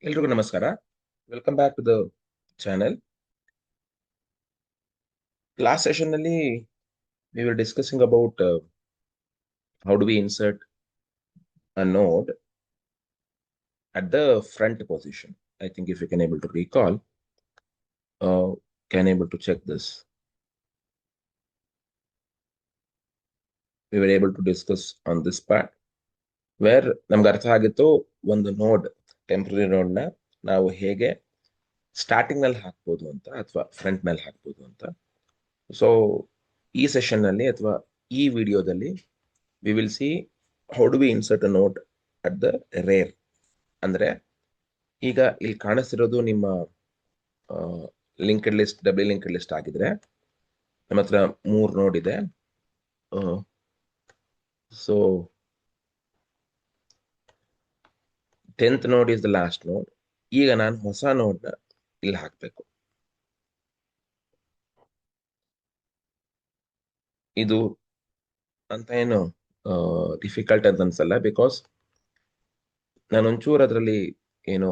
ಎಲ್ರಿಗೂ ನಮಸ್ಕಾರ. Welcome back to the channel. Last session ನಲ್ಲಿ we were discussing about how do we insert a node at the front position. I think if you can able to recall, uh, can able to check this. We were able to discuss on this part where ನಮ್ಗೆ ಅರ್ಥ ಆಗಿತ್ತು ಒಂದು ನೋಡ್ temporary ನೋಡ್ ನ ನಾವು ಹೇಗೆ starting ನಲ್ಲಿ ಹಾಕ್ಬೋದು ಅಂತ ಅಥವಾ ಫ್ರಂಟ್ ನಲ್ಲಿ ಹಾಕ್ಬೋದು ಅಂತ. ಸೊ ಈ ಸೆಷನ್ ನಲ್ಲಿ ಅಥವಾ ಈ ವಿಡಿಯೋದಲ್ಲಿ we will see how do we insert a node at the rear. ಅಂದ್ರೆ ಈಗ ಇಲ್ಲಿ ಕಾಣಿಸ್ತಿರೋದು ನಿಮ್ಮ linked list, double linked list ಆಗಿದ್ರೆ ನಮ್ಮ ಹತ್ರ 3 ನೋಡ್ ಇದೆ. ಸೊ 10th ನೋಡ್ ಇಸ್ ದ ಲಾಸ್ಟ್ ನೋಡ್. ಈಗ ನಾನು ಹೊಸ ನೋಡ್ ನ ಇಲ್ಲಿ ಹಾಕ್ಬೇಕು. ಇದು ಅಂತ ಏನು ಡಿಫಿಕಲ್ಟ್ ಅಂತ ಅನ್ಸಲ್ಲ, ಬಿಕಾಸ್ ನಾನು ಒಂಚೂರು ಅದರಲ್ಲಿ ಏನು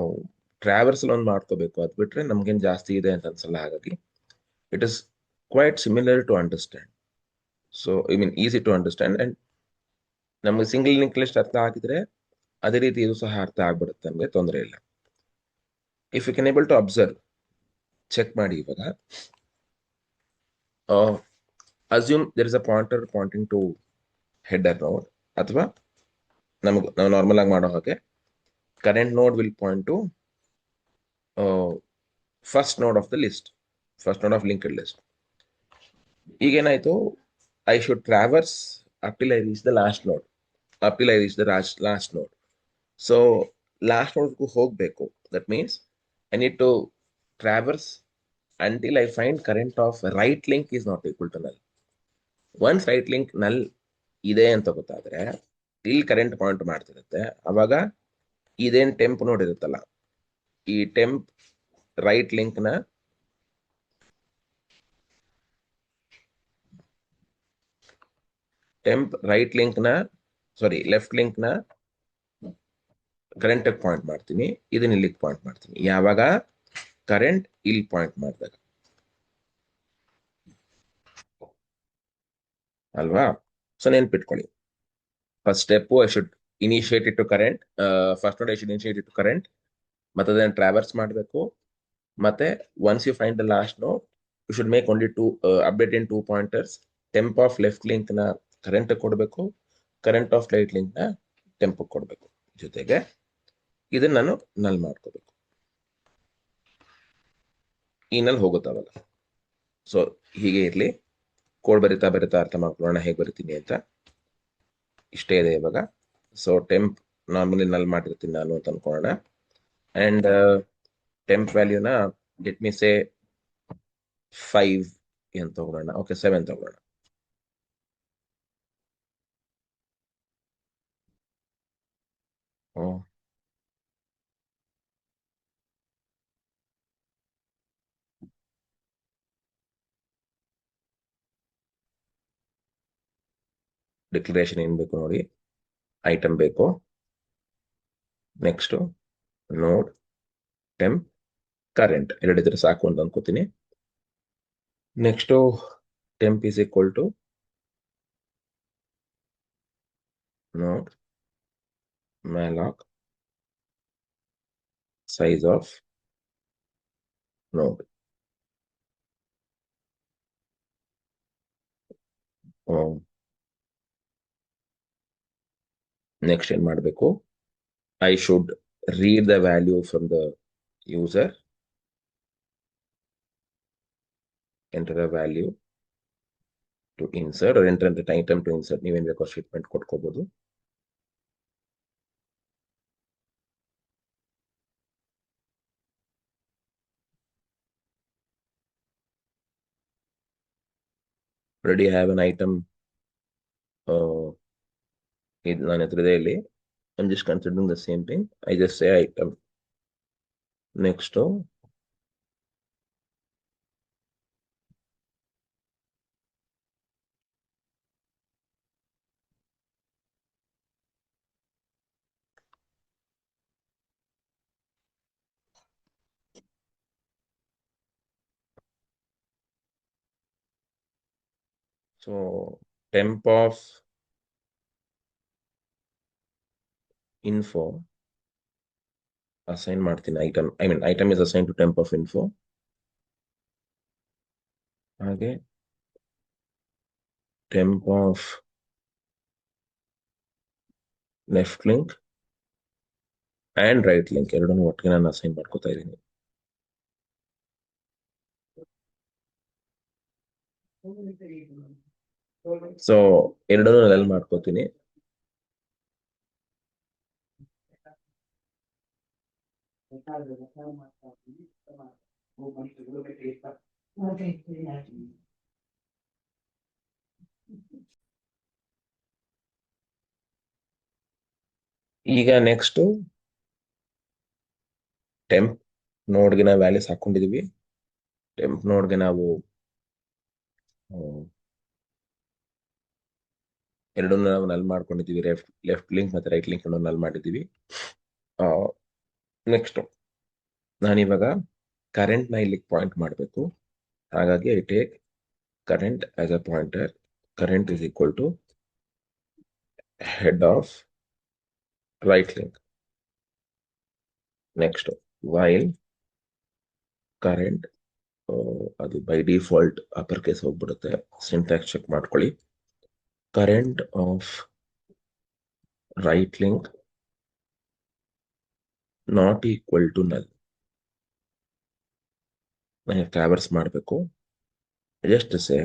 ಟ್ರಾವರ್ಸಲ್ ಒಂದು ಮಾಡ್ಕೋಬೇಕು, ಅದ್ ಬಿಟ್ರೆ ನಮ್ಗೇನು ಜಾಸ್ತಿ ಇದೆ ಅಂತ ಅನ್ಸಲ್ಲ. ಹಾಗಾಗಿ it is quite similar to understand. So I mean easy to understand. And ನಮ್ಗೆ ಸಿಂಗಲ್ ಲಿಂಕ್ ಲಿಸ್ಟ್ ಅರ್ಥ ಆಗಿದ್ರೆ ಅದೇ ರೀತಿ ಇದು ಸಹ ಅರ್ಥ ಆಗ್ಬಿಡುತ್ತೆ, ನಮಗೆ ತೊಂದರೆ ಇಲ್ಲ. If you can able to observe, check ಮಾಡಿ. ಇವಾಗ assume there is a pointer pointing to header node, ಅಥವಾ ನಾವು ನಾರ್ಮಲ್ ಆಗಿ ಮಾಡೋ ಹಾಗೆ current node will point to first node of the list, first node of linked list. ಈಗೇನಾಯ್ತು, I should traverse up till I reach the last node, up till I reach the last node. So last ನೋಡ್ಗೂ ಹೋಗ್ಬೇಕು. That means I need to traverse until I find current of right link is not equal to null. Once right link null ಇದೆ ಅಂತ ಗೊತ್ತಾದ್ರೆ ಇಲ್ಲಿ current point ಮಾಡ್ತಿರುತ್ತೆ. ಅವಾಗ ಇದೇನ್ ಟೆಂಪ್ ನೋಡ್ ಇರುತ್ತಲ್ಲ, ಈ ಟೆಂಪ್ ರೈಟ್ ಲಿಂಕ್ ನ ಲೆಫ್ಟ್ ಲಿಂಕ್ ನ ಕರೆಂಟ್ ಪಾಯಿಂಟ್ ಮಾಡ್ತೀನಿ, ಇದನ್ನ ಇಲ್ಲಿಗೆ ಪಾಯಿಂಟ್ ಮಾಡ್ತೀನಿ. ಯಾವಾಗ ಕರೆಂಟ್ ಇಲ್ಲಿ ಪಾಯಿಂಟ್ ಮಾಡಿದಾಗ ಅಲ್ವಾ? ಸೊ ನೆನ್ಪಿಟ್ಕೊಳ್ಳಿ, first step I should initiate it to current. First node I should initiate it to current, ಮತ್ತೆ ಅದನ್ನ ಟ್ರಾವರ್ಸ್ ಮಾಡಬೇಕು. ಮತ್ತೆ once you find the last node, you should make only two update in 2 pointers. Temp of left link ನ current ಕೊಡಬೇಕು, current of right link ನ temp ಕೊಡಬೇಕು. ಜೊತೆಗೆ ಇದನ್ನ ನಾನು ನಲ್ ಮಾಡ್ಕೋಬೇಕು. ಈ ನಲ್ ಹೋಗುತ್ತಾವಲ್ಲ. ಸೊ ಹೀಗೆ ಇರ್ಲಿ. ಕೋಡ್ ಬರಿತಾ ಬರಿತಾ ಅರ್ಥ ಮಾಡ್ಕೊಳ್ಳೋಣ ಹೇಗೆ ಬರಿತೀನಿ ಅಂತ. ಇಷ್ಟೇ ಇದೆ ಇವಾಗ. ಸೊ ಟೆಂಪ್ ನಾರ್ಮಲಿ ನಲ್ ಮಾಡಿರ್ತೀನಿ ನಾನು ಅಂತ ಅನ್ಕೊಳ್ಳೋಣ. ಅಂಡ್ ಟೆಂಪ್ ವ್ಯಾಲ್ಯೂನ ಲೆಟ್ ಮಿ ಸೇ 5 ಅಂತ ತಗೊಳ್ಳೋಣ. ಓಕೆ, 7 ತಗೊಳ್ಳೋಣ. ಡಿಕ್ಲರೇಷನ್ ಏನ್ ಬೇಕು ನೋಡಿ, ಐಟಮ್ ಬೇಕು, ನೆಕ್ಸ್ಟ್ ನೋಡ್, ಟೆಂಪ್, ಕರೆಂಟ್ ಎರಡಿದ್ರೆ ಸಾಕು ಅಂತ ಅನ್ಕೋತೀನಿ. Next temp is equal to node malloc size of node. Next ಏನ್ ಮಾಡಬೇಕು, I should read the value from the user, enter the value to insert, or enter the item to insert. ನೀವೇನ್ ಬೇಕೋ statement ಕೊಟ್ಕೋಬಹುದು. already have an item. ಇದು ನನ್ನ ಹತ್ರ ಇದೆ ಇಲ್ಲಿ. I'm just considering the same thing. I just say item. Next, so temp of info assign ಮಾಡ್ತೀನಿ item, I mean item is assign to temp of info. ಹಾಗೆ temp of left link and right link ಎರಡನ್ನೂ ಒಟ್ಟಿಗೆ ನಾನು assign ಮಾಡ್ಕೋತಾ ಇದ್ದೀನಿ. So ಎರಡನ್ನೂ ಅಲ್ಲಿ ಮಾಡ್ಕೋತೀನಿ. ಈಗ ನೆಕ್ಸ್ಟ್ ಟೆಂಪ್ ನೋಡ್ಗೆ ನಾವು ವ್ಯಾಲ್ಯೂಸ್ ಹಾಕೊಂಡಿದೀವಿ. ಟೆಂಪ್ ನೋಡ್ಗೆ ನಾವು ಎರಡನ್ನೂ ನಾವು ನಲ್ ಮಾಡ್ಕೊಂಡಿದೀವಿ. ಲೆಫ್ಟ್ ಲಿಂಕ್ ಮತ್ತೆ ರೈಟ್ ಲಿಂಕ್ ನಲ್ ಮಾಡಿದೀವಿ. ನೆಕ್ಸ್ಟ್ ನಾನಿವಾಗ ಕರೆಂಟ್ ನ ಇಲ್ಲಿ ಪಾಯಿಂಟ್ ಮಾಡಬೇಕು. ಹಾಗಾಗಿ I take current as a pointer. Current is equal to head of right link. Next while current, ಅದು ಬೈ ಡಿಫಾಲ್ಟ್ ಅಪರ್ ಕೇಸ್ ಹೋಗ್ಬಿಡುತ್ತೆ, ಸಿಂಟ್ಯಾಕ್ಸ್ ಚೆಕ್ ಮಾಡ್ಕೊಳ್ಳಿ. Current of right link not equal to null. ನನಗೆ traverse ಮಾಡಬೇಕು. Just say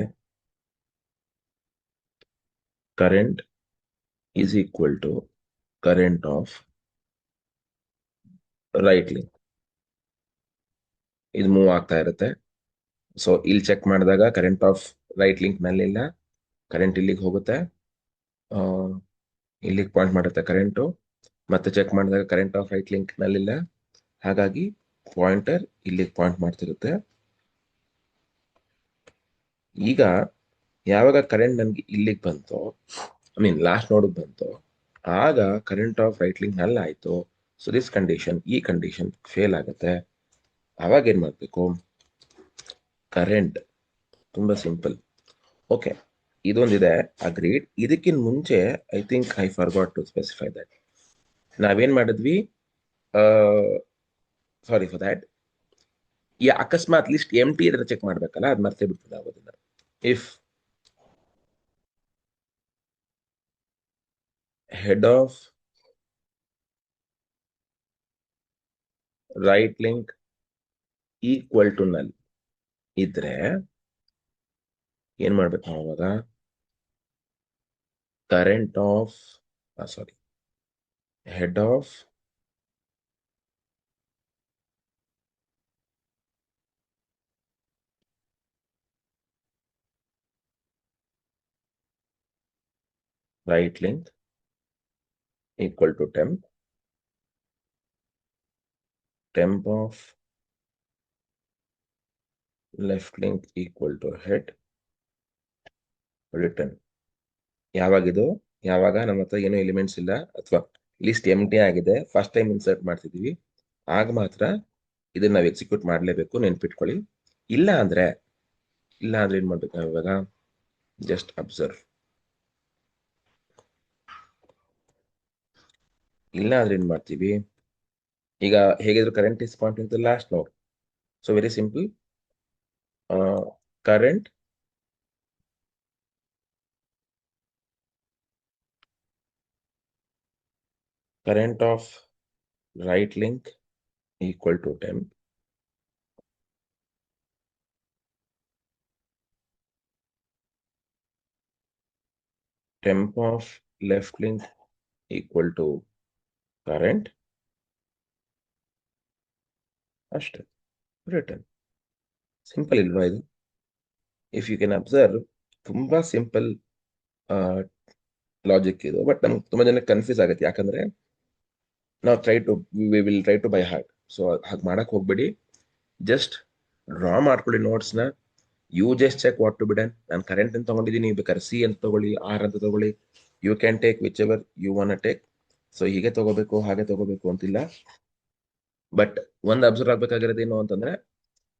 current is equal to current of right link. ಇದು move ಆಗ್ತಾ ಇರುತ್ತೆ. So ಇಲ್ಲಿ check ಮಾಡಿದಾಗ ಕರೆಂಟ್ ಆಫ್ ರೈಟ್ ಲಿಂಕ್ ನಲ್ಲಿಲ್ಲ, ಕರೆಂಟ್ ಇಲ್ಲಿಗೆ ಹೋಗುತ್ತೆ, ಇಲ್ಲಿಗೆ ಪಾಯಿಂಟ್ ಮಾಡುತ್ತೆ ಕರೆಂಟು. ಮತ್ತೆ ಚೆಕ್ ಮಾಡಿದಾಗ ಕರೆಂಟ್ ಆಫ್ ರೈಟ್ ಲಿಂಕ್ ನಲ್ಲಿಲ್ಲ, ಹಾಗಾಗಿ ಪಾಯಿಂಟರ್ ಇಲ್ಲಿಗೆ ಪಾಯಿಂಟ್ ಮಾಡ್ತಿರುತ್ತೆ. ಈಗ ಯಾವಾಗ ಕರೆಂಟ್ ನನ್ಗೆ ಇಲ್ಲಿಗೆ ಬಂತು, ಐ ಮೀನ್ ಲಾಸ್ಟ್ ನೋಡಿಗೆ ಬಂತು, ಆಗ ಕರೆಂಟ್ ಆಫ್ ರೈಟ್ ಲಿಂಕ್ ನಲ್ ಆಯ್ತು. ಸೊ ದಿಸ್ ಕಂಡೀಷನ್, ಈ ಕಂಡೀಷನ್ ಫೇಲ್ ಆಗುತ್ತೆ. ಅವಾಗ ಏನ್ ಮಾಡ್ಬೇಕು, ಕರೆಂಟ್ ತುಂಬಾ ಸಿಂಪಲ್. Okay, ಇದೊಂದಿದೆ agreed. ಇದಕ್ಕಿಂತ ಮುಂಚೆ I think I forgot to specify that. ನಾವೇನ್ ಮಾಡಿದ್ವಿ, ಸಾರಿ ಫಾರ್ ದ್ಯಾಟ್. ಈ ಅಕಸ್ಮಾತ್ ಲಿಸ್ಟ್ ಎಮ್ ಟಿ ಇದ್ರೆ ಚೆಕ್ ಮಾಡ್ಬೇಕಲ್ಲ, ಅದು ಮರ್ತೇ ಬಿಡ್ತದೆ ಆಗೋದಿಲ್ಲ. If head of right link equal to null ಇದ್ರೆ ಏನ್ ಮಾಡ್ಬೇಕು ನಾವು ಅವಾಗ, current of sorry head of right link equal to temp of left link equal to head return. ಯಾವಾಗಿದು, ಯಾವಾಗ ನಮ್ಮ ಹತ್ರ ಏನೋ ಎಲಿಮೆಂಟ್ಸ್ ಇಲ್ಲ ಅಥವಾ ಲಿಸ್ಟ್ ಎಮ್ ಟಿ ಆಗಿದೆ, ಫಸ್ಟ್ ಟೈಮ್ ಇನ್ಸರ್ಟ್ ಮಾಡ್ತಿದೀವಿ, ಆಗ ಮಾತ್ರ ಇದನ್ನ ನಾವು ಎಕ್ಸಿಕ್ಯೂಟ್ ಮಾಡಲೇಬೇಕು, ನೆನ್ಪಿಟ್ಕೊಳ್ಳಿ. ಇಲ್ಲ ಅಂದ್ರೆ ಏನ್ ಮಾಡ್ಬೇಕು ನಾವು ಇವಾಗ, ಜಸ್ಟ್ ಅಬ್ಸರ್ವ್. ಇಲ್ಲ ಅಂದ್ರೆ ಏನ್ ಮಾಡ್ತೀವಿ, ಈಗ ಹೇಗಿದ್ರು current is pointing to last node. So very simple, current of right link equal to temp of left link equal to current ಅಷ್ಟೇ, ರಿಟರ್ನ್. ಸಿಂಪಲ್ ಇಲ್ವಾ ಇದು? ಇಫ್ ಯು ಕ್ಯಾನ್ ಅಬ್ಸರ್ವ್, ತುಂಬಾ ಸಿಂಪಲ್ ಲಾಜಿಕ್ ಇದು. ಬಟ್ ನಮ್ಗೆ ತುಂಬಾ ಜನ confuse ಆಗುತ್ತೆ, ಯಾಕಂದ್ರೆ ನಾವು will try to by heart. So ಹಾಗೆ ಮಾಡಕ್ ಹೋಗ್ಬೇಡಿ, ಜಸ್ಟ್ ಡ್ರಾ ಮಾಡ್ಕೊಳ್ಳಿ ನೋಟ್ಸ್ನ. You just check what to be done. ನಾನು ಕರೆಂಟ್ ಅಂತ ತಗೊಂಡಿದ್ದೀನಿ, ಬೇಕಾದ್ರೆ ಸಿ ಅಂತ ತಗೊಳ್ಳಿ, ಆರ್ ಅಂತ ತಗೊಳ್ಳಿ. You can take whichever you want take. So ಹೀಗೆ ತಗೋಬೇಕು ಹಾಗೆ ತಗೋಬೇಕು ಅಂತಿಲ್ಲ. ಬಟ್ ಒಂದು ಅಬ್ಸರ್ವ್ ಆಗ್ಬೇಕಾಗಿರೋದು ಏನು ಅಂತಂದ್ರೆ,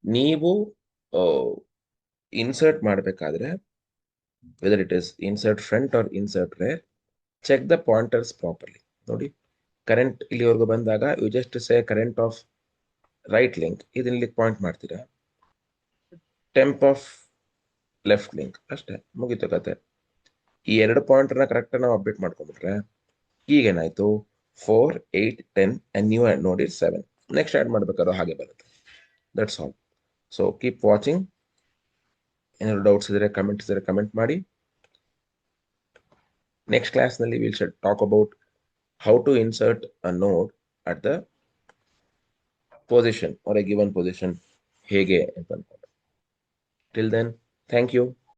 ನೀವು ಇನ್ಸರ್ಟ್ ಮಾಡಬೇಕಾದ್ರೆ whether it is insert front or insert rear, check the pointers properly. ನೋಡಿ ಕರೆಂಟ್ ಇಲ್ಲಿವರೆಗೂ ಬಂದಾಗ you just say current of right link, ಇದನ್ನ ಪಾಯಿಂಟ್ ಮಾಡ್ತೀರಾ, ಟೆಂಪ್ ಆಫ್ ಲೆಫ್ಟ್ ಲಿಂಕ್, ಅಷ್ಟೇ ಮುಗೀತು ಕತೆ. ಈ ಎರಡು ಪಾಯಿಂಟರ್ನ ಕರೆಕ್ಟ್ ನಾವು ಅಪ್ಡೇಟ್ ಮಾಡ್ಕೊಂಡ್ಬಿಟ್ರೆ ಈಗೇನಾಯ್ತು 4, 8, 10 and ನೀವು ನೋಡಿ 7. ನೆಕ್ಸ್ಟ್ ಆ್ಯಡ್ ಮಾಡ್ಬೇಕಾದ್ರೂ ಹಾಗೆ ಬರುತ್ತೆ. That's all. So keep watching. ಏನಾದ್ರು ಡೌಟ್ಸ್ ಇದ್ರೆ ಕಮೆಂಟ್ ಮಾಡಿ. ನೆಕ್ಸ್ಟ್ ಕ್ಲಾಸ್ನಲ್ಲಿ will shall talk about how to insert a node at the position or a given position ಹೇಗೆ ಅಂತ ಅನ್ಕೊಂಡು. Till then, thank you.